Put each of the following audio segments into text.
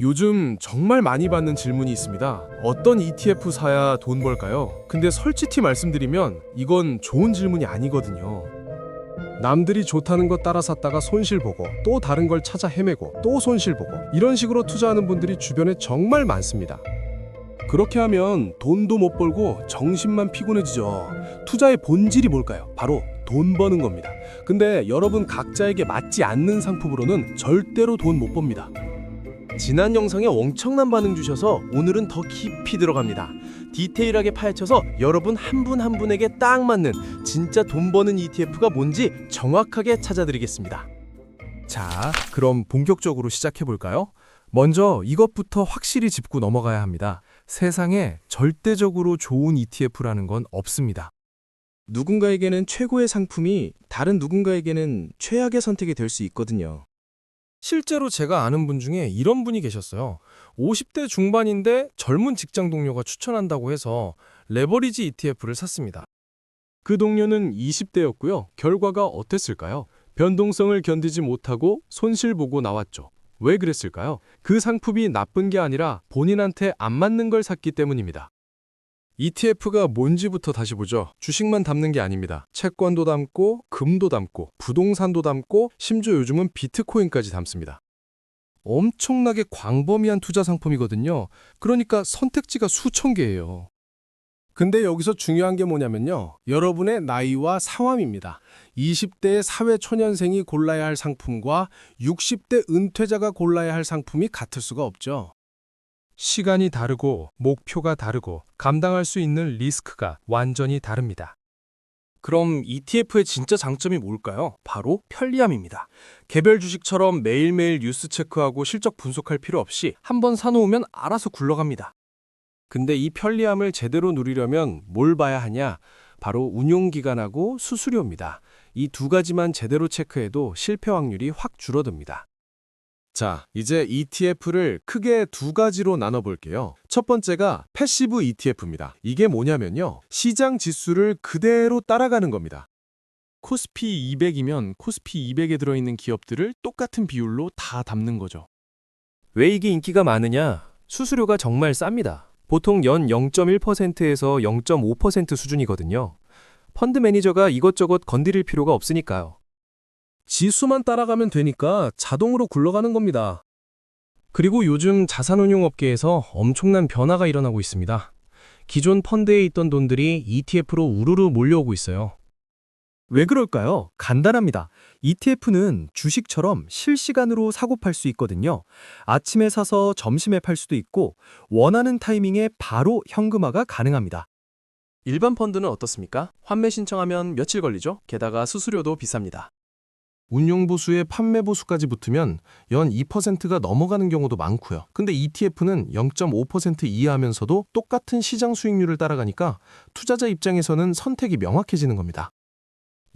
요즘 정말 많이 받는 질문이 있습니다. 어떤 ETF 사야 돈 벌까요? 근데 솔직히 말씀드리면 이건 좋은 질문이 아니거든요. 남들이 좋다는 거 따라 샀다가 손실 보고 또 다른 걸 찾아 헤매고 또 손실 보고 이런 식으로 투자하는 분들이 주변에 정말 많습니다. 그렇게 하면 돈도 못 벌고 정신만 피곤해지죠. 투자의 본질이 뭘까요? 바로 돈 버는 겁니다. 근데 여러분 각자에게 맞지 않는 상품으로는 절대로 돈 못 법니다. 지난 영상에 엄청난 반응 주셔서 오늘은 더 깊이 들어갑니다. 디테일하게 파헤쳐서 여러분 한 분 한 분에게 딱 맞는 진짜 돈 버는 ETF가 뭔지 정확하게 찾아드리겠습니다. 자, 그럼 본격적으로 시작해 볼까요? 먼저 이것부터 확실히 짚고 넘어가야 합니다. 세상에 절대적으로 좋은 ETF라는 건 없습니다. 누군가에게는 최고의 상품이 다른 누군가에게는 최악의 선택이 될 수 있거든요. 실제로 제가 아는 분 중에 이런 분이 계셨어요. 50대 중반인데 젊은 직장 동료가 추천한다고 해서 레버리지 ETF를 샀습니다. 그 동료는 20대였고요. 결과가 어땠을까요? 변동성을 견디지 못하고 손실 보고 나왔죠. 왜 그랬을까요? 그 상품이 나쁜 게 아니라 본인한테 안 맞는 걸 샀기 때문입니다. ETF가 뭔지부터 다시 보죠. 주식만 담는 게 아닙니다. 채권도 담고, 금도 담고, 부동산도 담고, 심지어 요즘은 비트코인까지 담습니다. 엄청나게 광범위한 투자 상품이거든요. 그러니까 선택지가 수천 개예요. 근데 여기서 중요한 게 뭐냐면요. 여러분의 나이와 상황입니다. 20대의 사회초년생이 골라야 할 상품과 60대 은퇴자가 골라야 할 상품이 같을 수가 없죠. 시간이 다르고 목표가 다르고 감당할 수 있는 리스크가 완전히 다릅니다. 그럼 ETF의 진짜 장점이 뭘까요? 바로 편리함입니다. 개별 주식처럼 매일매일 뉴스 체크하고 실적 분석할 필요 없이 한번 사놓으면 알아서 굴러갑니다. 근데 이 편리함을 제대로 누리려면 뭘 봐야 하냐? 바로 운용기간하고 수수료입니다. 이 두 가지만 제대로 체크해도 실패 확률이 확 줄어듭니다. 자, 이제 ETF를 크게 두 가지로 나눠볼게요. 첫 번째가 패시브 ETF입니다. 이게 뭐냐면요. 시장 지수를 그대로 따라가는 겁니다. 코스피 200이면 코스피 200에 들어있는 기업들을 똑같은 비율로 다 담는 거죠. 왜 이게 인기가 많으냐? 수수료가 정말 쌉니다. 보통 연 0.1%에서 0.5% 수준이거든요. 펀드 매니저가 이것저것 건드릴 필요가 없으니까요. 지수만 따라가면 되니까 자동으로 굴러가는 겁니다. 그리고 요즘 자산운용업계에서 엄청난 변화가 일어나고 있습니다. 기존 펀드에 있던 돈들이 ETF로 우르르 몰려오고 있어요. 왜 그럴까요? 간단합니다. ETF는 주식처럼 실시간으로 사고 팔 수 있거든요. 아침에 사서 점심에 팔 수도 있고 원하는 타이밍에 바로 현금화가 가능합니다. 일반 펀드는 어떻습니까? 환매 신청하면 며칠 걸리죠? 게다가 수수료도 비쌉니다. 운용보수에 판매보수까지 붙으면 연 2%가 넘어가는 경우도 많고요. 근데 ETF는 0.5% 이하면서도 똑같은 시장 수익률을 따라가니까 투자자 입장에서는 선택이 명확해지는 겁니다.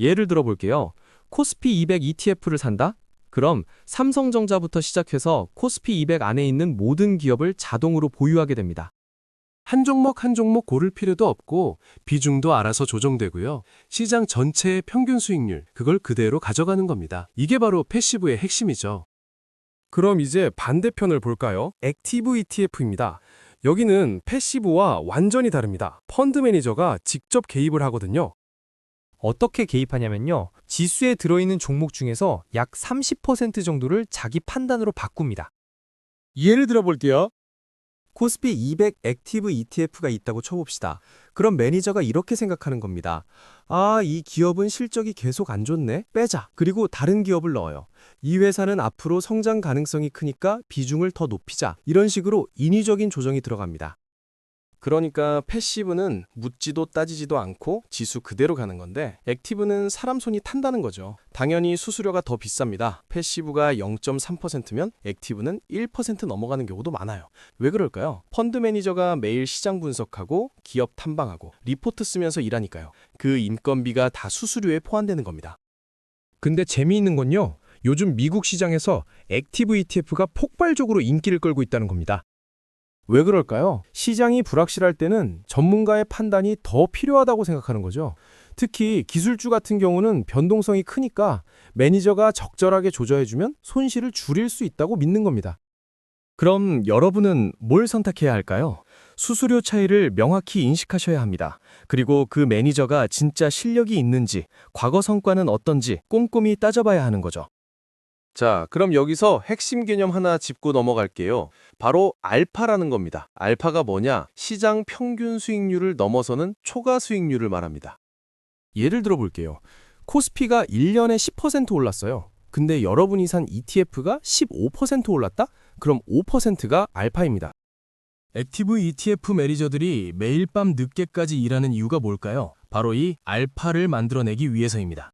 예를 들어 볼게요. 코스피 200 ETF를 산다? 그럼 삼성전자부터 시작해서 코스피 200 안에 있는 모든 기업을 자동으로 보유하게 됩니다. 한 종목 한 종목 고를 필요도 없고 비중도 알아서 조정되고요. 시장 전체의 평균 수익률, 그걸 그대로 가져가는 겁니다. 이게 바로 패시브의 핵심이죠. 그럼 이제 반대편을 볼까요? 액티브 ETF입니다. 여기는 패시브와 완전히 다릅니다. 펀드 매니저가 직접 개입을 하거든요. 어떻게 개입하냐면요. 지수에 들어있는 종목 중에서 약 30% 정도를 자기 판단으로 바꿉니다. 예를 들어 볼게요. 코스피 200 액티브 ETF가 있다고 쳐봅시다. 그럼 매니저가 이렇게 생각하는 겁니다. 아, 이 기업은 실적이 계속 안 좋네? 빼자. 그리고 다른 기업을 넣어요. 이 회사는 앞으로 성장 가능성이 크니까 비중을 더 높이자. 이런 식으로 인위적인 조정이 들어갑니다. 그러니까 패시브는 묻지도 따지지도 않고 지수 그대로 가는 건데 액티브는 사람 손이 탄다는 거죠. 당연히 수수료가 더 비쌉니다. 패시브가 0.3%면 액티브는 1% 넘어가는 경우도 많아요. 왜 그럴까요? 펀드 매니저가 매일 시장 분석하고 기업 탐방하고 리포트 쓰면서 일하니까요. 그 인건비가 다 수수료에 포함되는 겁니다. 근데 재미있는 건요. 요즘 미국 시장에서 액티브 ETF가 폭발적으로 인기를 끌고 있다는 겁니다. 왜 그럴까요? 시장이 불확실할 때는 전문가의 판단이 더 필요하다고 생각하는 거죠. 특히 기술주 같은 경우는 변동성이 크니까 매니저가 적절하게 조절해주면 손실을 줄일 수 있다고 믿는 겁니다. 그럼 여러분은 뭘 선택해야 할까요? 수수료 차이를 명확히 인식하셔야 합니다. 그리고 그 매니저가 진짜 실력이 있는지, 과거 성과는 어떤지 꼼꼼히 따져봐야 하는 거죠. 자, 그럼 여기서 핵심 개념 하나 짚고 넘어갈게요. 바로 알파라는 겁니다. 알파가 뭐냐? 시장 평균 수익률을 넘어서는 초과 수익률을 말합니다. 예를 들어 볼게요. 코스피가 1년에 10% 올랐어요. 근데 여러분이 산 ETF가 15% 올랐다? 그럼 5%가 알파입니다. 액티브 ETF 매니저들이 매일 밤 늦게까지 일하는 이유가 뭘까요? 바로 이 알파를 만들어내기 위해서입니다.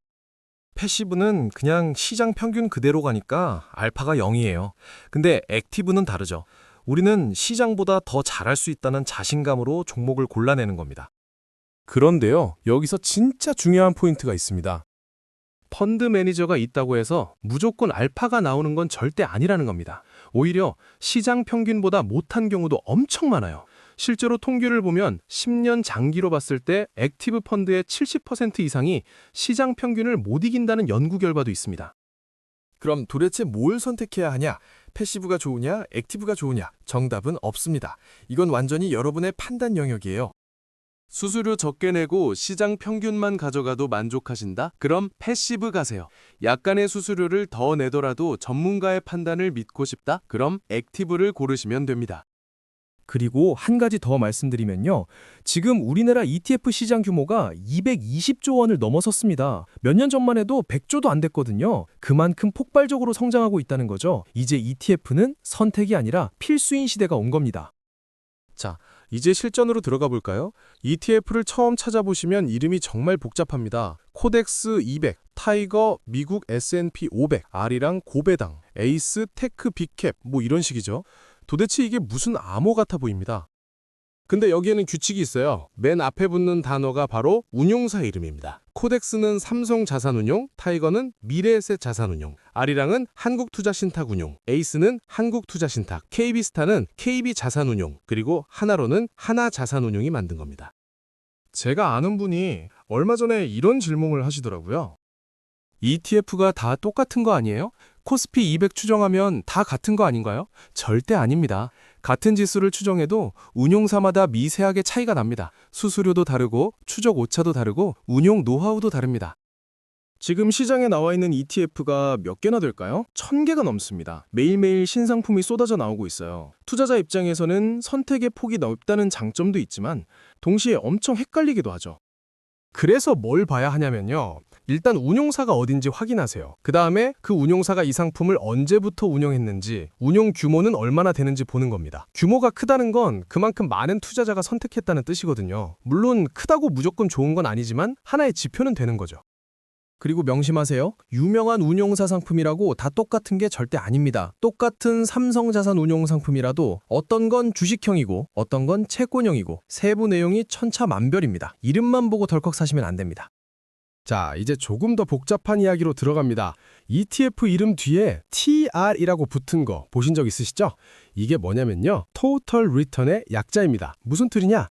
패시브는 그냥 시장 평균 그대로 가니까 알파가 0이에요. 근데 액티브는 다르죠. 우리는 시장보다 더 잘할 수 있다는 자신감으로 종목을 골라내는 겁니다. 그런데요, 여기서 진짜 중요한 포인트가 있습니다. 펀드 매니저가 있다고 해서 무조건 알파가 나오는 건 절대 아니라는 겁니다. 오히려 시장 평균보다 못한 경우도 엄청 많아요. 실제로 통계를 보면 10년 장기로 봤을 때 액티브 펀드의 70% 이상이 시장 평균을 못 이긴다는 연구 결과도 있습니다. 그럼 도대체 뭘 선택해야 하냐? 패시브가 좋으냐? 액티브가 좋으냐? 정답은 없습니다. 이건 완전히 여러분의 판단 영역이에요. 수수료 적게 내고 시장 평균만 가져가도 만족하신다? 그럼 패시브 가세요. 약간의 수수료를 더 내더라도 전문가의 판단을 믿고 싶다? 그럼 액티브를 고르시면 됩니다. 그리고 한 가지 더 말씀드리면요. 지금 우리나라 ETF 시장 규모가 220조 원을 넘어섰습니다. 몇 년 전만 해도 100조도 안 됐거든요. 그만큼 폭발적으로 성장하고 있다는 거죠. 이제 ETF는 선택이 아니라 필수인 시대가 온 겁니다. 자, 이제 실전으로 들어가 볼까요? ETF를 처음 찾아보시면 이름이 정말 복잡합니다. 코덱스 200, 타이거, 미국 S&P 500, R이랑 고배당, 에이스, 테크, 빅캡 뭐 이런 식이죠. 도대체 이게 무슨 암호 같아 보입니다. 근데 여기에는 규칙이 있어요. 맨 앞에 붙는 단어가 바로 운용사 이름입니다. 코덱스는 삼성자산운용, 타이거는 미래에셋 자산운용, R이랑은 한국투자신탁운용, 에이스는 한국투자신탁, KB스타는 KB자산운용, 그리고 하나로는 하나자산운용이 만든 겁니다. 제가 아는 분이 얼마 전에 이런 질문을 하시더라고요. ETF가 다 똑같은 거 아니에요? 코스피 200 추정하면 다 같은 거 아닌가요? 절대 아닙니다. 같은 지수를 추정해도 운용사마다 미세하게 차이가 납니다. 수수료도 다르고 추적 오차도 다르고 운용 노하우도 다릅니다. 지금 시장에 나와 있는 ETF가 몇 개나 될까요? 1000개가 넘습니다. 매일매일 신상품이 쏟아져 나오고 있어요. 투자자 입장에서는 선택의 폭이 넓다는 장점도 있지만 동시에 엄청 헷갈리기도 하죠. 그래서 뭘 봐야 하냐면요. 일단 운용사가 어딘지 확인하세요. 그 다음에 그 운용사가 이 상품을 언제부터 운용했는지, 운용 규모는 얼마나 되는지 보는 겁니다. 규모가 크다는 건 그만큼 많은 투자자가 선택했다는 뜻이거든요. 물론 크다고 무조건 좋은 건 아니지만 하나의 지표는 되는 거죠. 그리고 명심하세요. 유명한 운용사 상품이라고 다 똑같은 게 절대 아닙니다. 똑같은 삼성자산 운용 상품이라도 어떤 건 주식형이고 어떤 건 채권형이고 세부 내용이 천차만별입니다. 이름만 보고 덜컥 사시면 안 됩니다. 자, 이제 조금 더 복잡한 이야기로 들어갑니다. ETF 이름 뒤에 TR이라고 붙은 거 보신 적 있으시죠? 이게 뭐냐면요. Total Return의 약자입니다. 무슨 틀이냐?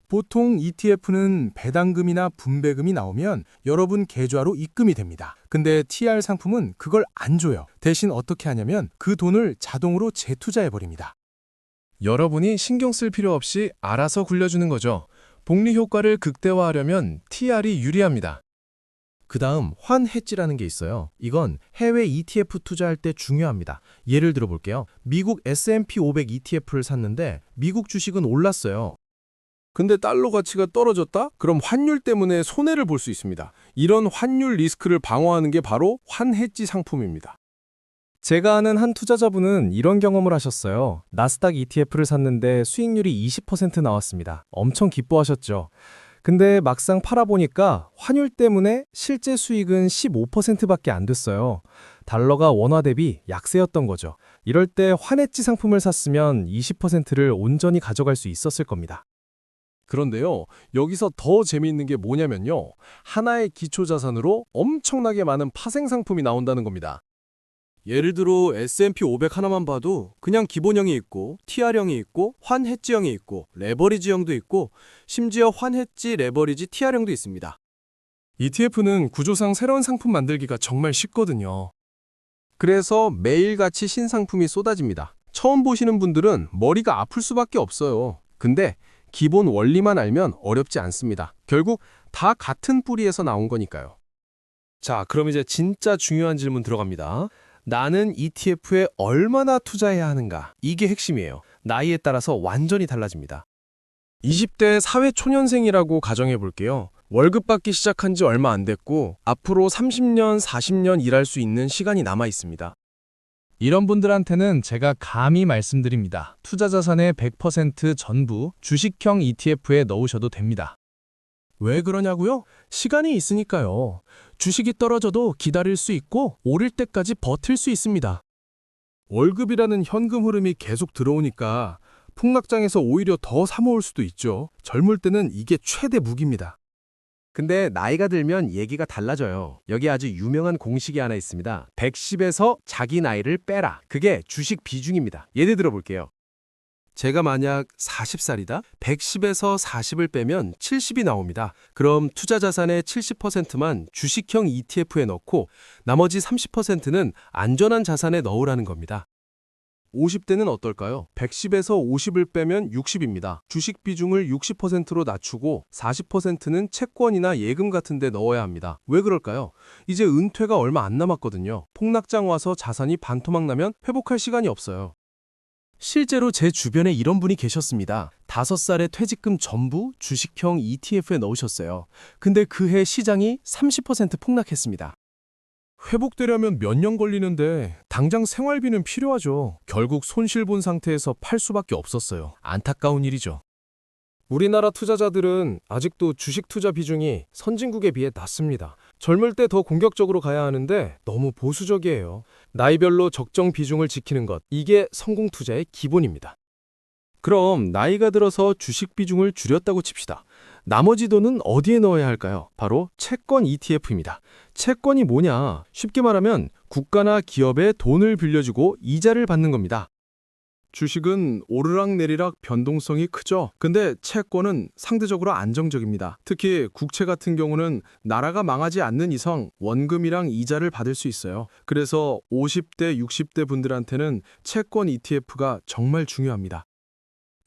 보통 ETF는 배당금이나 분배금이 나오면 여러분 계좌로 입금이 됩니다. 근데 TR 상품은 그걸 안 줘요. 대신 어떻게 하냐면 그 돈을 자동으로 재투자해버립니다. 여러분이 신경 쓸 필요 없이 알아서 굴려주는 거죠. 복리 효과를 극대화하려면 TR이 유리합니다. 그 다음 환해지라는 게 있어요. 이건 해외 ETF 투자할 때 중요합니다. 예를 들어 볼게요. 미국 S&P 500 ETF를 샀는데 미국 주식은 올랐어요. 근데 달러 가치가 떨어졌다? 그럼 환율 때문에 손해를 볼 수 있습니다. 이런 환율 리스크를 방어하는 게 바로 환해지 상품입니다. 제가 아는 한 투자자분은 이런 경험을 하셨어요. 나스닥 ETF를 샀는데 수익률이 20% 나왔습니다. 엄청 기뻐하셨죠. 근데 막상 팔아보니까 환율 때문에 실제 수익은 15%밖에 안 됐어요. 달러가 원화 대비 약세였던 거죠. 이럴 때 환해지 상품을 샀으면 20%를 온전히 가져갈 수 있었을 겁니다. 그런데요, 여기서 더 재미있는 게 뭐냐면요. 하나의 기초자산으로 엄청나게 많은 파생 상품이 나온다는 겁니다. 예를 들어 S&P 500 하나만 봐도 그냥 기본형이 있고 TR형이 있고 환해지형이 있고 레버리지형도 있고 심지어 환해지 레버리지 TR형도 있습니다. ETF는 구조상 새로운 상품 만들기가 정말 쉽거든요. 그래서 매일같이 신상품이 쏟아집니다. 처음 보시는 분들은 머리가 아플 수밖에 없어요. 근데 기본 원리만 알면 어렵지 않습니다. 결국 다 같은 뿌리에서 나온 거니까요. 자, 그럼 이제 진짜 중요한 질문 들어갑니다. 나는 ETF에 얼마나 투자해야 하는가? 이게 핵심이에요. 나이에 따라서 완전히 달라집니다. 20대 사회초년생이라고 가정해 볼게요. 월급 받기 시작한 지 얼마 안 됐고 앞으로 30년, 40년 일할 수 있는 시간이 남아 있습니다. 이런 분들한테는 제가 감히 말씀드립니다. 투자 자산의 100% 전부 주식형 ETF에 넣으셔도 됩니다. 왜 그러냐고요? 시간이 있으니까요. 주식이 떨어져도 기다릴 수 있고 오를 때까지 버틸 수 있습니다. 월급이라는 현금 흐름이 계속 들어오니까 폭락장에서 오히려 더 사모을 수도 있죠. 젊을 때는 이게 최대 무기입니다. 근데 나이가 들면 얘기가 달라져요. 여기 아주 유명한 공식이 하나 있습니다. 110에서 자기 나이를 빼라. 그게 주식 비중입니다. 예를 들어 볼게요. 제가 만약 40살이다? 110에서 40을 빼면 70이 나옵니다. 그럼 투자 자산의 70%만 주식형 ETF에 넣고 나머지 30%는 안전한 자산에 넣으라는 겁니다. 50대는 어떨까요? 110에서 50을 빼면 60입니다. 주식 비중을 60%로 낮추고 40%는 채권이나 예금 같은 데 넣어야 합니다. 왜 그럴까요? 이제 은퇴가 얼마 안 남았거든요. 폭락장 와서 자산이 반토막 나면 회복할 시간이 없어요. 실제로 제 주변에 이런 분이 계셨습니다. 5살에 퇴직금 전부 주식형 ETF에 넣으셨어요. 근데 그 해 시장이 30% 폭락했습니다. 회복되려면 몇 년 걸리는데 당장 생활비는 필요하죠. 결국 손실 본 상태에서 팔 수밖에 없었어요. 안타까운 일이죠. 우리나라 투자자들은 아직도 주식 투자 비중이 선진국에 비해 낮습니다. 젊을 때 더 공격적으로 가야 하는데 너무 보수적이에요. 나이별로 적정 비중을 지키는 것, 이게 성공 투자의 기본입니다. 그럼 나이가 들어서 주식 비중을 줄였다고 칩시다. 나머지 돈은 어디에 넣어야 할까요? 바로 채권 ETF입니다. 채권이 뭐냐? 쉽게 말하면 국가나 기업에 돈을 빌려주고 이자를 받는 겁니다. 주식은 오르락내리락 변동성이 크죠. 근데 채권은 상대적으로 안정적입니다. 특히 국채 같은 경우는 나라가 망하지 않는 이상 원금이랑 이자를 받을 수 있어요. 그래서 50대, 60대 분들한테는 채권 ETF가 정말 중요합니다.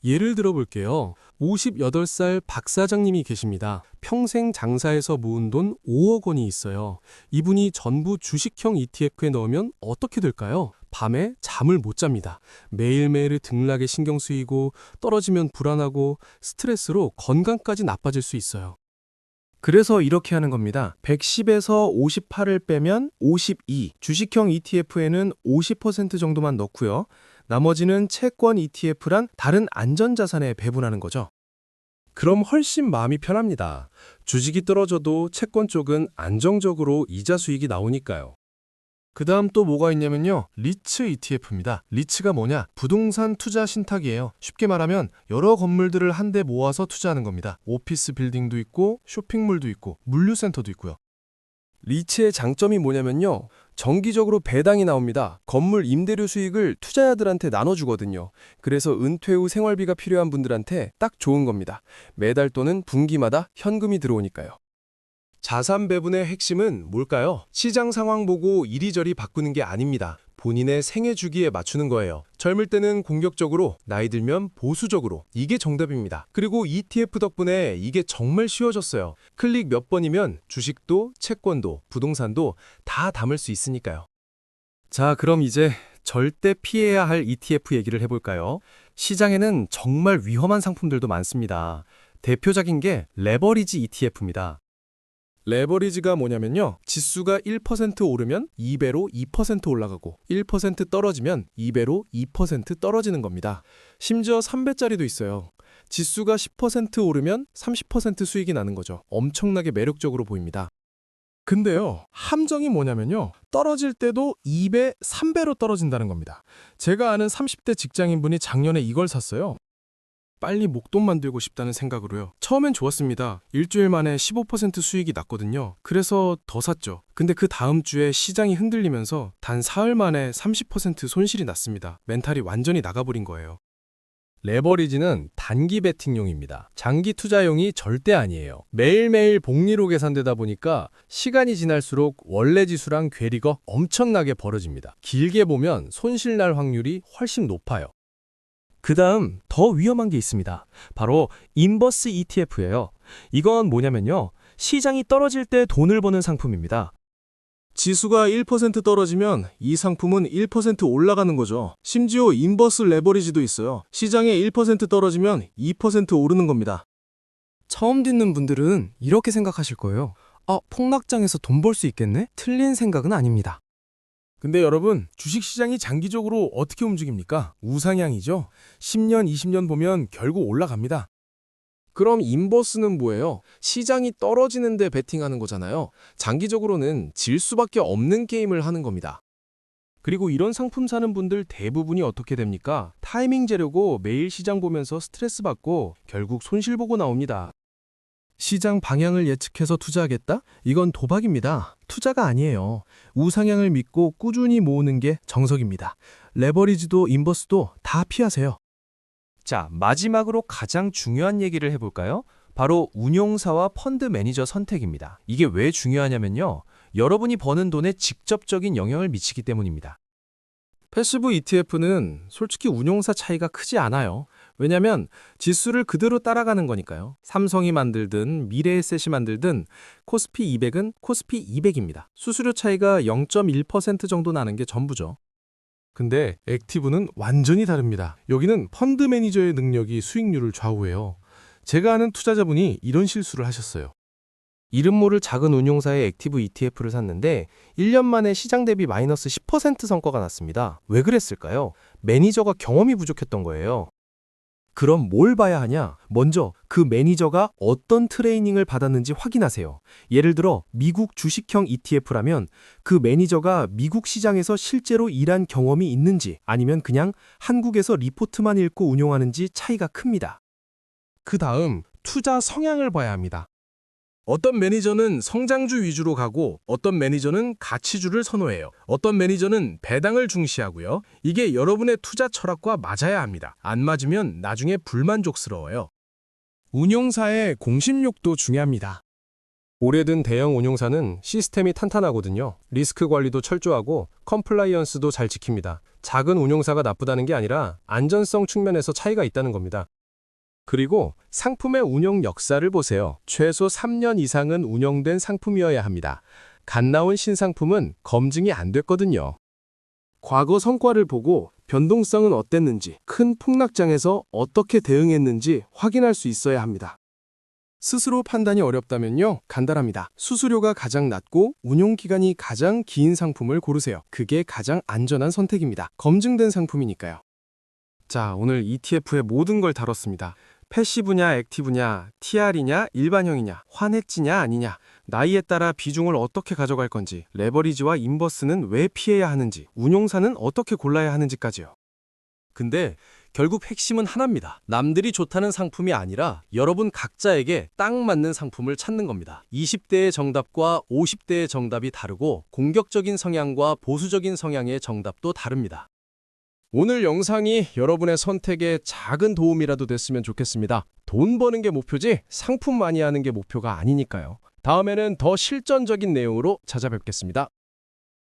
예를 들어 볼게요. 58살 박 사장님이 계십니다. 평생 장사해서 모은 돈 5억 원이 있어요. 이분이 전부 주식형 ETF에 넣으면 어떻게 될까요? 밤에 잠을 못 잡니다. 매일매일 등락에 신경 쓰이고 떨어지면 불안하고 스트레스로 건강까지 나빠질 수 있어요. 그래서 이렇게 하는 겁니다. 110에서 58을 빼면 52. 주식형 ETF에는 50% 정도만 넣고요. 나머지는 채권 ETF란 다른 안전자산에 배분하는 거죠. 그럼 훨씬 마음이 편합니다. 주식이 떨어져도 채권 쪽은 안정적으로 이자 수익이 나오니까요. 그 다음 또 뭐가 있냐면요. 리츠 ETF입니다. 리츠가 뭐냐? 부동산 투자 신탁이에요. 쉽게 말하면 여러 건물들을 한데 모아서 투자하는 겁니다. 오피스 빌딩도 있고 쇼핑몰도 있고 물류센터도 있고요. 리츠의 장점이 뭐냐면요. 정기적으로 배당이 나옵니다. 건물 임대료 수익을 투자자들한테 나눠주거든요. 그래서 은퇴 후 생활비가 필요한 분들한테 딱 좋은 겁니다. 매달 또는 분기마다 현금이 들어오니까요. 자산 배분의 핵심은 뭘까요? 시장 상황 보고 이리저리 바꾸는 게 아닙니다. 본인의 생애 주기에 맞추는 거예요. 젊을 때는 공격적으로, 나이 들면 보수적으로. 이게 정답입니다. 그리고 ETF 덕분에 이게 정말 쉬워졌어요. 클릭 몇 번이면 주식도, 채권도, 부동산도 다 담을 수 있으니까요. 자, 그럼 이제 절대 피해야 할 ETF 얘기를 해볼까요? 시장에는 정말 위험한 상품들도 많습니다. 대표적인 게 레버리지 ETF입니다. 레버리지가 뭐냐면요. 지수가 1% 오르면 2배로 2% 올라가고 1% 떨어지면 2배로 2% 떨어지는 겁니다. 심지어 3배짜리도 있어요. 지수가 10% 오르면 30% 수익이 나는 거죠. 엄청나게 매력적으로 보입니다. 근데요, 함정이 뭐냐면요. 떨어질 때도 2배, 3배로 떨어진다는 겁니다. 제가 아는 30대 직장인분이 작년에 이걸 샀어요. 빨리 목돈 만들고 싶다는 생각으로요. 처음엔 좋았습니다. 일주일 만에 15% 수익이 났거든요. 그래서 더 샀죠. 근데 그 다음 주에 시장이 흔들리면서 단 사흘 만에 30% 손실이 났습니다. 멘탈이 완전히 나가버린 거예요. 레버리지는 단기 베팅용입니다. 장기 투자용이 절대 아니에요. 매일매일 복리로 계산되다 보니까 시간이 지날수록 원래 지수랑 괴리가 엄청나게 벌어집니다. 길게 보면 손실 날 확률이 훨씬 높아요. 그 다음 더 위험한 게 있습니다. 바로 인버스 ETF예요. 이건 뭐냐면요. 시장이 떨어질 때 돈을 버는 상품입니다. 지수가 1% 떨어지면 이 상품은 1% 올라가는 거죠. 심지어 인버스 레버리지도 있어요. 시장에 1% 떨어지면 2% 오르는 겁니다. 처음 듣는 분들은 이렇게 생각하실 거예요. 폭락장에서 돈 벌 수 있겠네? 틀린 생각은 아닙니다. 근데 여러분, 주식시장이 장기적으로 어떻게 움직입니까? 우상향이죠. 10년, 20년 보면 결국 올라갑니다. 그럼 인버스는 뭐예요? 시장이 떨어지는데 베팅하는 거잖아요. 장기적으로는 질 수밖에 없는 게임을 하는 겁니다. 그리고 이런 상품 사는 분들 대부분이 어떻게 됩니까? 타이밍 재려고 매일 시장 보면서 스트레스 받고 결국 손실 보고 나옵니다. 시장 방향을 예측해서 투자하겠다? 이건 도박입니다. 투자가 아니에요. 우상향을 믿고 꾸준히 모으는 게 정석입니다. 레버리지도 인버스도 다 피하세요. 자, 마지막으로 가장 중요한 얘기를 해볼까요? 바로 운용사와 펀드 매니저 선택입니다. 이게 왜 중요하냐면요. 여러분이 버는 돈에 직접적인 영향을 미치기 때문입니다. 패시브 ETF는 솔직히 운용사 차이가 크지 않아요. 왜냐면 지수를 그대로 따라가는 거니까요. 삼성이 만들든 미래에셋이 만들든 코스피 200은 코스피 200입니다. 수수료 차이가 0.1% 정도 나는 게 전부죠. 근데 액티브는 완전히 다릅니다. 여기는 펀드 매니저의 능력이 수익률을 좌우해요. 제가 아는 투자자분이 이런 실수를 하셨어요. 이름 모를 작은 운용사의 액티브 ETF를 샀는데 1년 만에 시장 대비 마이너스 10% 성과가 났습니다. 왜 그랬을까요? 매니저가 경험이 부족했던 거예요. 그럼 뭘 봐야 하냐? 먼저 그 매니저가 어떤 트레이닝을 받았는지 확인하세요. 예를 들어 미국 주식형 ETF라면 그 매니저가 미국 시장에서 실제로 일한 경험이 있는지 아니면 그냥 한국에서 리포트만 읽고 운용하는지 차이가 큽니다. 그 다음 투자 성향을 봐야 합니다. 어떤 매니저는 성장주 위주로 가고 어떤 매니저는 가치주를 선호해요. 어떤 매니저는 배당을 중시하고요. 이게 여러분의 투자 철학과 맞아야 합니다. 안 맞으면 나중에 불만족스러워요. 운용사의 공신력도 중요합니다. 오래된 대형 운용사는 시스템이 탄탄하거든요. 리스크 관리도 철저하고 컴플라이언스도 잘 지킵니다. 작은 운용사가 나쁘다는 게 아니라 안전성 측면에서 차이가 있다는 겁니다. 그리고 상품의 운영 역사를 보세요. 최소 3년 이상은 운영된 상품이어야 합니다. 갓 나온 신상품은 검증이 안 됐거든요. 과거 성과를 보고 변동성은 어땠는지, 큰 폭락장에서 어떻게 대응했는지 확인할 수 있어야 합니다. 스스로 판단이 어렵다면요, 간단합니다. 수수료가 가장 낮고 운용기간이 가장 긴 상품을 고르세요. 그게 가장 안전한 선택입니다. 검증된 상품이니까요. 자, 오늘 ETF의 모든 걸 다뤘습니다. 패시브냐, 액티브냐, TR이냐, 일반형이냐, 환해지냐 아니냐, 나이에 따라 비중을 어떻게 가져갈 건지, 레버리지와 인버스는 왜 피해야 하는지, 운용사는 어떻게 골라야 하는지까지요. 근데 결국 핵심은 하나입니다. 남들이 좋다는 상품이 아니라 여러분 각자에게 딱 맞는 상품을 찾는 겁니다. 20대의 정답과 50대의 정답이 다르고 공격적인 성향과 보수적인 성향의 정답도 다릅니다. 오늘 영상이 여러분의 선택에 작은 도움이라도 됐으면 좋겠습니다. 돈 버는 게 목표지 상품 많이 하는 게 목표가 아니니까요. 다음에는 더 실전적인 내용으로 찾아뵙겠습니다.